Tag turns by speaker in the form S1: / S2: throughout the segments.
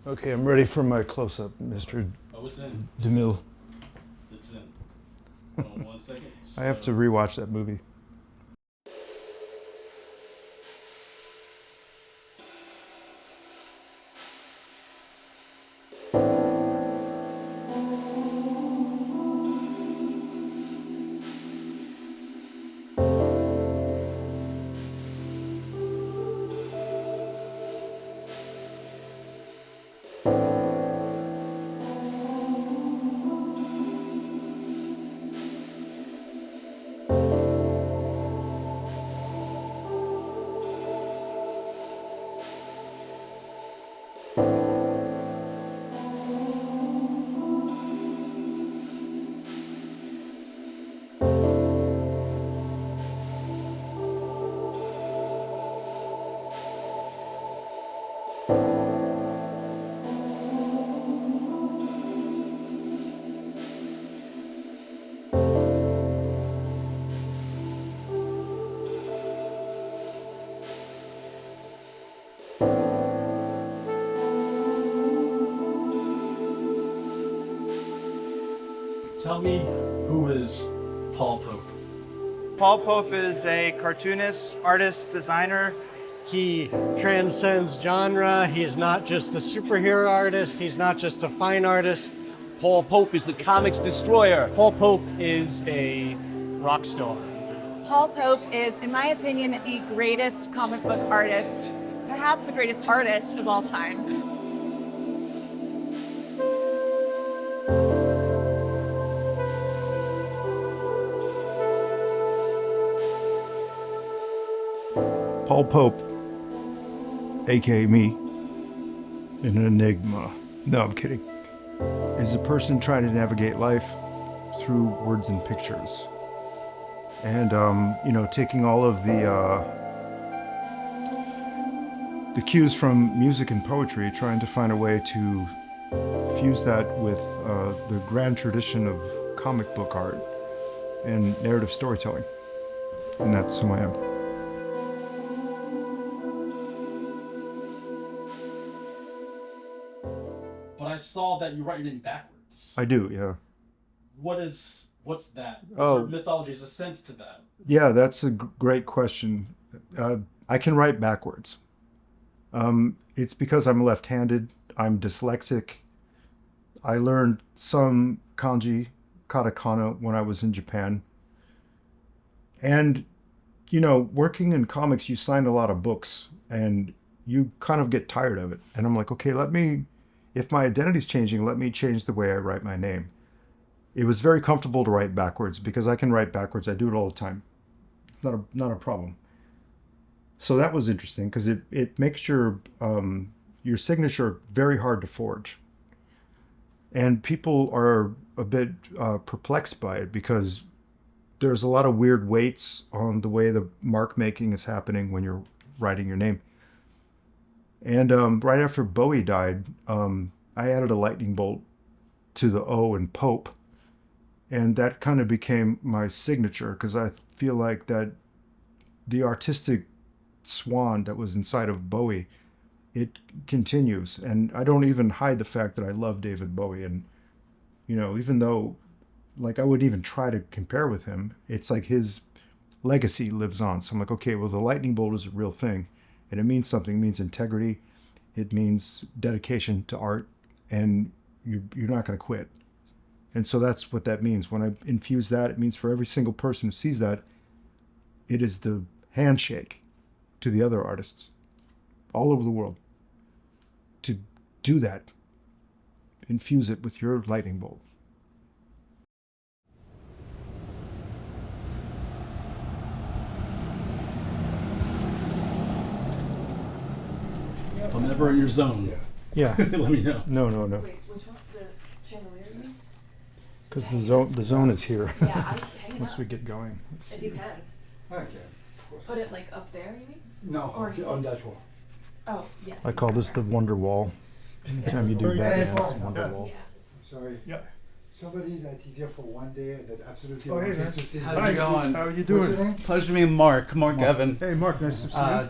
S1: Okay, I'm ready for my close-up, Mr.
S2: Oh, it's in.
S1: DeMille.
S2: It's in. Hold on 1 second.
S1: I have to rewatch that movie.
S2: Tell me, who is Paul Pope?
S3: Paul Pope is a cartoonist, artist, designer.
S4: He transcends genre. He's not just a superhero artist. He's not just a fine artist.
S5: Paul Pope is the comics destroyer.
S6: Paul Pope is a rock star.
S7: Paul Pope is, in my opinion, the greatest comic book artist, perhaps the greatest artist of all time.
S1: Paul Pope, aka me, in an enigma. No, I'm kidding. Is a person trying to navigate life through words and pictures. And, taking all of the cues from music and poetry, trying to find a way to fuse that with the grand tradition of comic book art and narrative storytelling. And that's who I am.
S2: But I saw that you write your name backwards.
S1: I do, yeah.
S2: What's that? Is
S1: Oh.
S2: there mythology, is a sense to that?
S1: Yeah, that's a great question. I can write backwards. It's because I'm left-handed. I'm dyslexic. I learned some kanji, katakana, when I was in Japan. And, working in comics, you sign a lot of books, and you kind of get tired of it. And I'm like, okay, if my identity's changing, let me change the way I write my name. It was very comfortable to write backwards because I can write backwards. I do it all the time. It's not a problem. So that was interesting because it makes your signature very hard to forge. And people are a bit perplexed by it because there's a lot of weird weights on the way the mark making is happening when you're writing your name. And right after Bowie died, I added a lightning bolt to the O in Pope. And that kind of became my signature because I feel like that the artistic swan that was inside of Bowie, it continues. And I don't even hide the fact that I love David Bowie. And, even though, I wouldn't even try to compare with him, it's like his legacy lives on. So I'm like, okay, well, the lightning bolt is a real thing. And it means something. It means integrity. It means dedication to art. And you're not going to quit. And so that's what that means. When I infuse that, it means for every single person who sees that, it is the handshake to the other artists all over the world to do that. Infuse it with your lightning bolt.
S2: If I'm ever in your zone,
S1: Yeah.
S2: let me know.
S1: No.
S8: Wait, which one's the chandelier you mean?
S1: Because the zone is here.
S8: Yeah, I can hang it
S1: Once
S8: up.
S1: we get going. Let's
S8: If
S1: see.
S8: you can.
S9: Okay, of course.
S8: Put it up there, you mean?
S9: No,
S8: Or-
S9: on that wall.
S8: Oh, yes.
S1: I call this the Wonder Wall. Anytime you do
S9: Very
S1: Batman, it's
S9: careful.
S1: Wonder
S9: Yeah.
S1: Wall.
S8: Yeah.
S9: Sorry.
S1: Yeah.
S9: Somebody that is here for one day and that absolutely
S1: Oh, hey,
S9: wanted
S1: man.
S9: to see
S3: How's it going?
S1: How are you
S9: What's your
S1: doing?
S9: name?
S3: Pleasure to meet Mark
S1: Mark.
S3: Evan.
S1: Hey, Mark, nice to see you.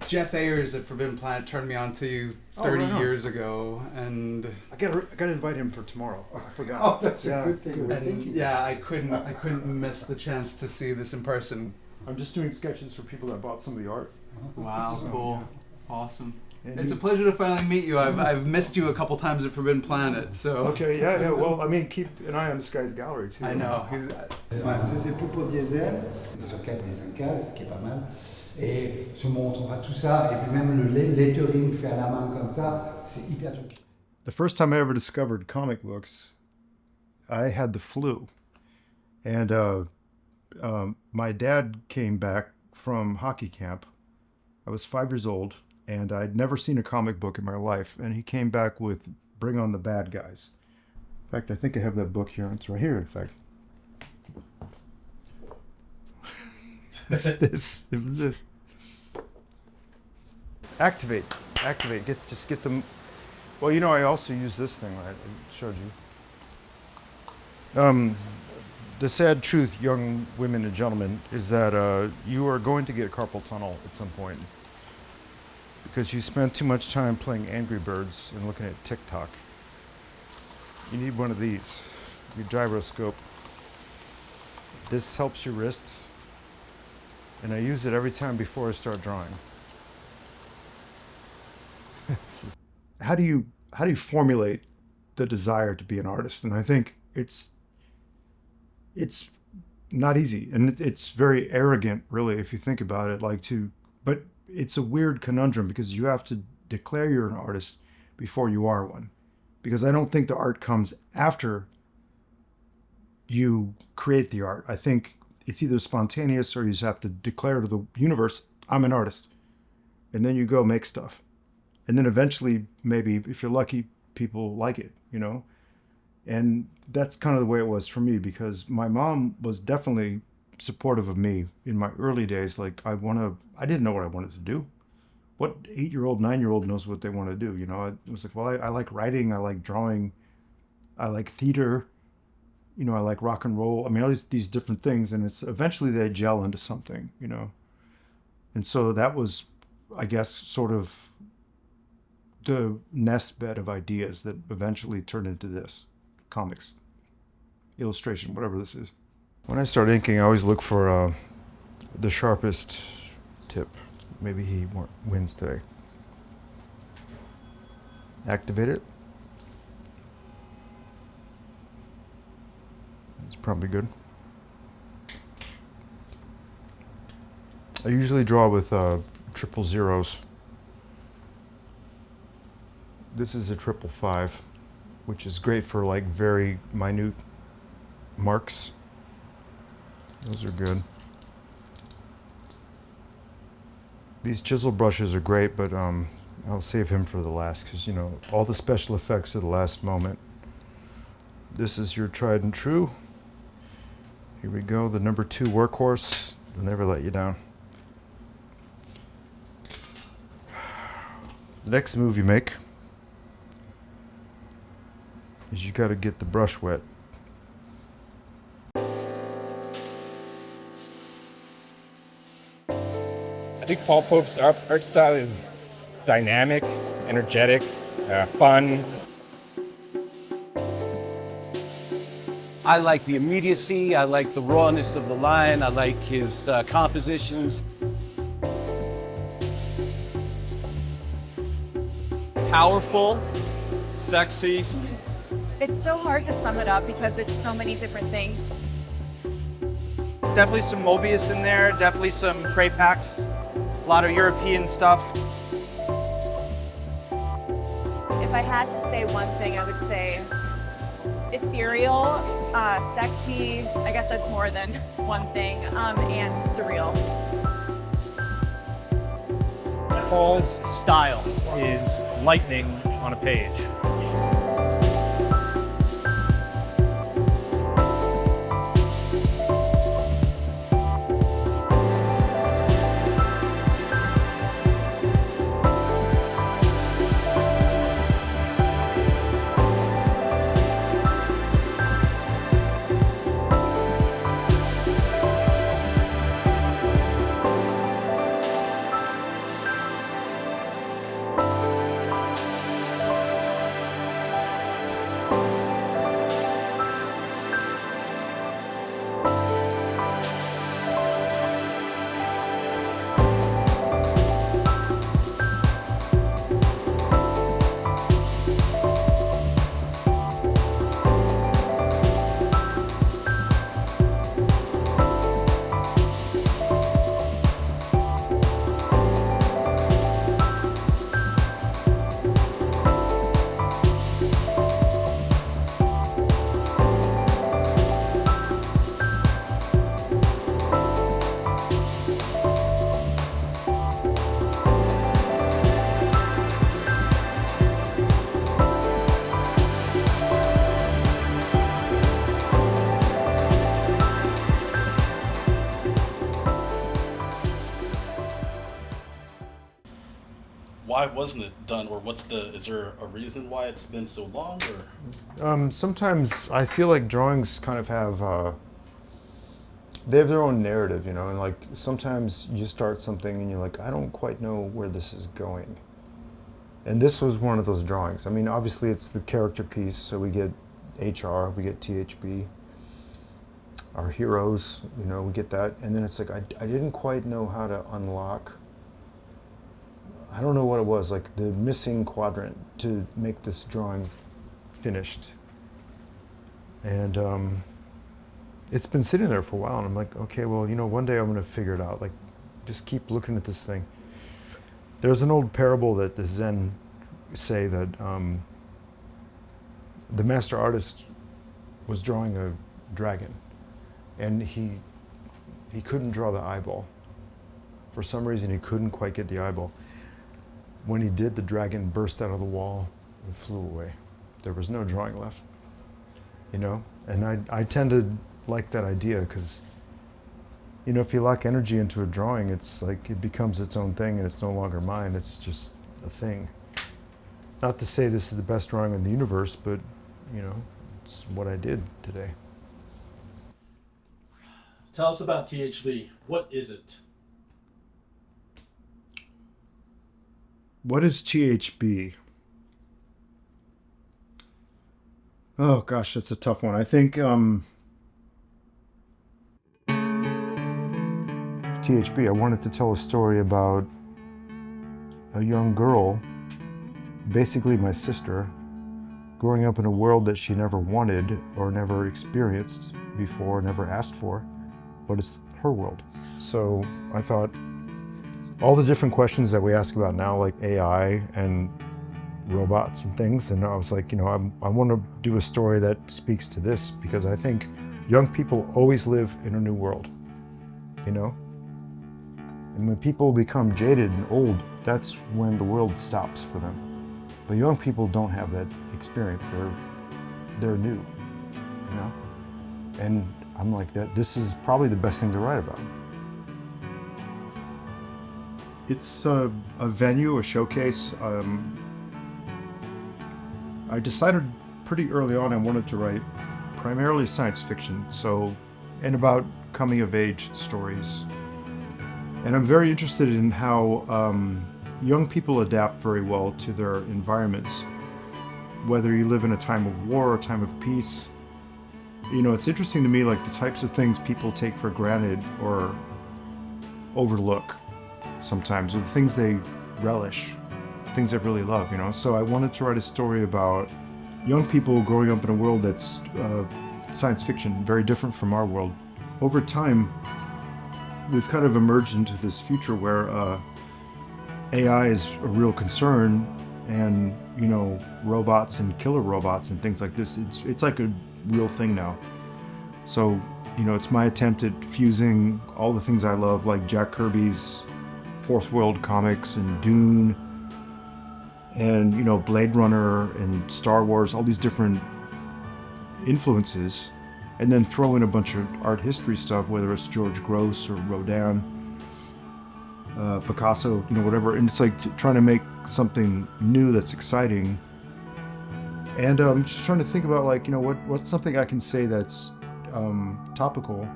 S10: Jeff Ayers at Forbidden Planet turned me on to you
S1: Oh,
S10: 30
S1: right on.
S10: years ago, and
S1: I gotta invite him for tomorrow. I forgot.
S9: Oh, that's
S1: Yeah,
S9: a good thing. We're
S10: and
S9: thinking.
S10: yeah, I couldn't miss the chance to see this in person.
S1: I'm just doing sketches for people that bought some of the art.
S10: Wow,
S1: So,
S10: cool, awesome.
S1: And
S10: It's
S1: you-
S10: a pleasure to finally meet you. I've missed you a couple times at Forbidden Planet, so.
S1: Okay, yeah. Well, I mean, keep an eye on this guy's gallery too.
S10: I know.
S9: Voilà, ça c'est Popo Diesel. Sur 4 des 5 cases, ce qui est pas mal. Et je montrerai tout ça. Et puis même le lettering fait à la main comme ça, c'est hyper joli.
S1: The first time I ever discovered comic books, I had the flu, and my dad came back from hockey camp. I was 5 years old, and I'd never seen a comic book in my life, and he came back with Bring on the Bad Guys. In fact, I think I have that book here. It's right here, in fact. It was this. Activate, just get them. Well, you know, I also use this thing, right? I showed you. The sad truth, young women and gentlemen, is that you are going to get carpal tunnel at some point because you spend too much time playing Angry Birds and looking at TikTok. You need one of these, your gyroscope. This helps your wrist, and I use it every time before I start drawing. How do you formulate the desire to be an artist? And I think it's not easy, and it's very arrogant, really, if you think about it. But it's a weird conundrum because you have to declare you're an artist before you are one, because I don't think the art comes after you create the art. I think it's either spontaneous or you just have to declare to the universe, I'm an artist, and then you go make stuff. And then eventually, maybe, if you're lucky, people like it, you know? And that's kind of the way it was for me, because my mom was definitely supportive of me in my early days. Like, I didn't know what I wanted to do. What 8-year-old, 9-year-old knows what they want to do, you know? I was like, well, I like writing, I like drawing, I like theater, you know, I like rock and roll. I mean, all these different things, and it's eventually they gel into something, you know? And so that was, I guess, sort of the nest bed of ideas that eventually turned into this, comics, illustration, whatever this is. When I start inking, I always look for the sharpest tip. Maybe he wins today. Activate it. It's probably good. I usually draw with triple zeros. This is a 555, which is great for like very minute marks. Those are good. These chisel brushes are great, but I'll save him for the last because, you know, all the special effects at the last moment. This is your tried and true. Here we go, the number 2 workhorse. Will never let you down. The next move you make is you got to get the brush wet.
S11: I think Paul Pope's art style is dynamic, energetic, fun.
S5: I like the immediacy, I like the rawness of the line, I like his compositions.
S6: Powerful, sexy.
S7: It's so hard to sum it up because it's so many different things.
S3: Definitely some Mobius in there, definitely some Cray Packs, a lot of European stuff.
S7: If I had to say one thing, I would say ethereal, sexy, I guess that's more than one thing, and surreal.
S6: Paul's style is lightning on a page.
S12: why wasn't it done, or is there a reason why it's been so long, or?
S1: Sometimes I feel like drawings kind of have, they have their own narrative, and like sometimes you start something and you're like, I don't quite know where this is going. And this was one of those drawings. I mean, obviously it's the character piece, so we get HR, we get THB, our heroes, we get that. And then it's like, I didn't quite know how to unlock, I don't know what it was, like the missing quadrant to make this drawing finished. And it's been sitting there for a while, and I'm like, okay, well, one day I'm gonna figure it out. Like, just keep looking at this thing. There's an old parable that the Zen say that the master artist was drawing a dragon, and he couldn't draw the eyeball. For some reason, he couldn't quite get the eyeball. When he did, the dragon burst out of the wall and flew away. There was no drawing left, And I tend to like that idea because, if you lock energy into a drawing, it's like it becomes its own thing and it's no longer mine. It's just a thing. Not to say this is the best drawing in the universe, but, it's what I did today.
S2: Tell us about THB. What is it?
S1: What is THB? Oh gosh, that's a tough one. I think THB, I wanted to tell a story about a young girl, basically my sister, growing up in a world that she never wanted or never experienced before, never asked for, but it's her world. So I thought all the different questions that we ask about now, like AI and robots and things, and I was like, I want to do a story that speaks to this because I think young people always live in a new world, And when people become jaded and old, that's when the world stops for them. But young people don't have that experience. They're new, And I'm like, this is probably the best thing to write about. It's a venue, a showcase. I decided pretty early on I wanted to write primarily science fiction, and about coming of age stories. And I'm very interested in how young people adapt very well to their environments, whether you live in a time of war or a time of peace. It's interesting to me, like the types of things people take for granted or overlook sometimes, or the things they relish, things they really love, So I wanted to write a story about young people growing up in a world that's science fiction, very different from our world. Over time, we've kind of emerged into this future where AI is a real concern, and robots and killer robots and things like this. It's like a real thing now. So it's my attempt at fusing all the things I love, like Jack Kirby's Fourth World comics and Dune, and Blade Runner and Star Wars, all these different influences, and then throw in a bunch of art history stuff, whether it's George Gross or Rodin, Picasso, whatever. And it's like trying to make something new that's exciting. And I'm just trying to think about what's something I can say that's topical,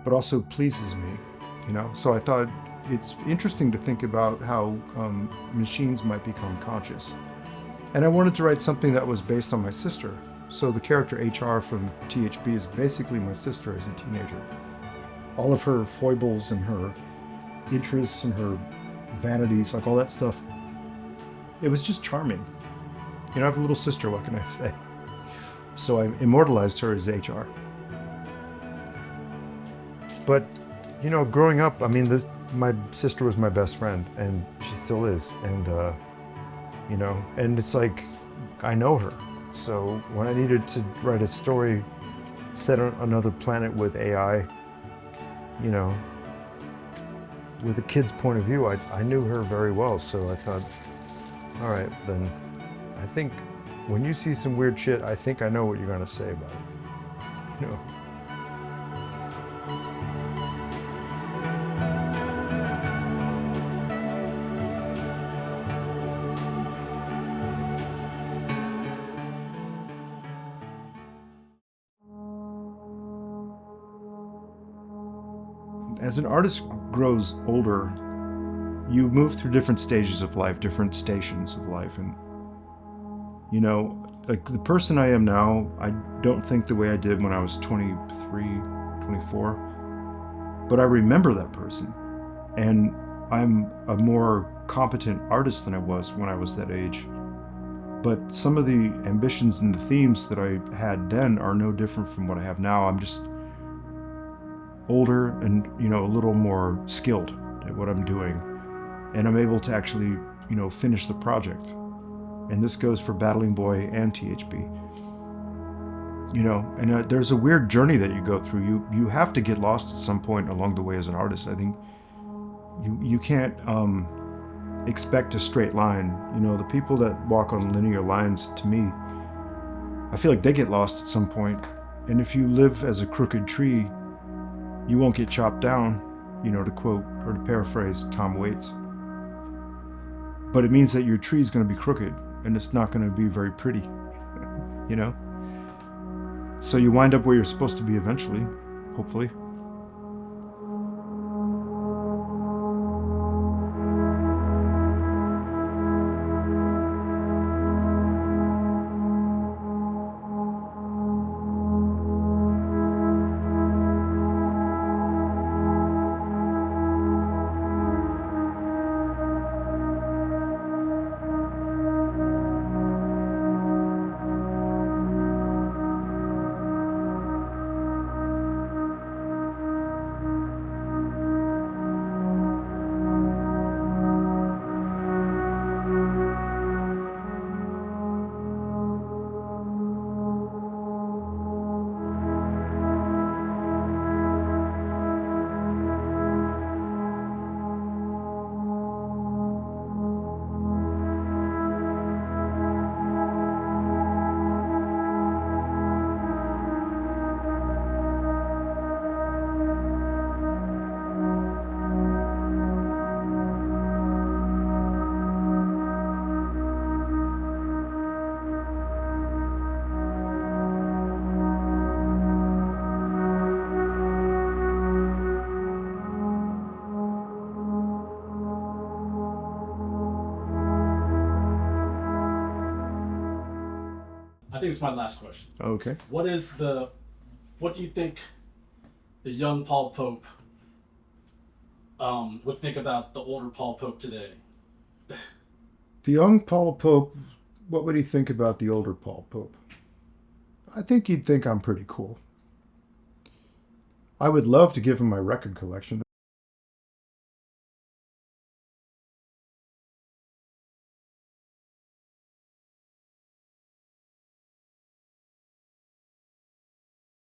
S1: but also pleases me, So I thought it's interesting to think about how machines might become conscious. And I wanted to write something that was based on my sister. So the character HR from THB is basically my sister as a teenager. All of her foibles and her interests and her vanities, like all that stuff, it was just charming. I have a little sister, what can I say? So I immortalized her as HR. But, growing up, I mean, my sister was my best friend, and she still is. And, and it's like, I know her. So when I needed to write a story set on another planet with AI, with a kid's point of view, I knew her very well. So I thought, all right, then I think when you see some weird shit, I think I know what you're going to say about it. as an artist grows older, you move through different stages of life, different stations of life. And, you know, like the person I am now, I don't think the way I did when I was 23, 24, but I remember that person. And I'm a more competent artist than I was when I was that age. But some of the ambitions and the themes that I had then are no different from what I have now. I'm just older and, you know, a little more skilled at what I'm doing. And I'm able to actually, you know, finish the project. And this goes for Battling Boy and THB. You know, and there's a weird journey that you go through. You have to get lost at some point along the way as an artist. I think you can't expect a straight line. You know, the people that walk on linear lines, to me, I feel like they get lost at some point. And if you live as a crooked tree, you won't get chopped down, you know, to quote or to paraphrase Tom Waits. But it means that your tree is going to be crooked and it's not going to be very pretty, you know? So you wind up where you're supposed to be eventually, hopefully.
S2: I think it's my last question.
S1: Okay.
S2: What do you think the young Paul Pope would think about the older Paul Pope today?
S1: The young Paul Pope, what would he think about the older Paul Pope? I think he'd think I'm pretty cool. I would love to give him my record collection.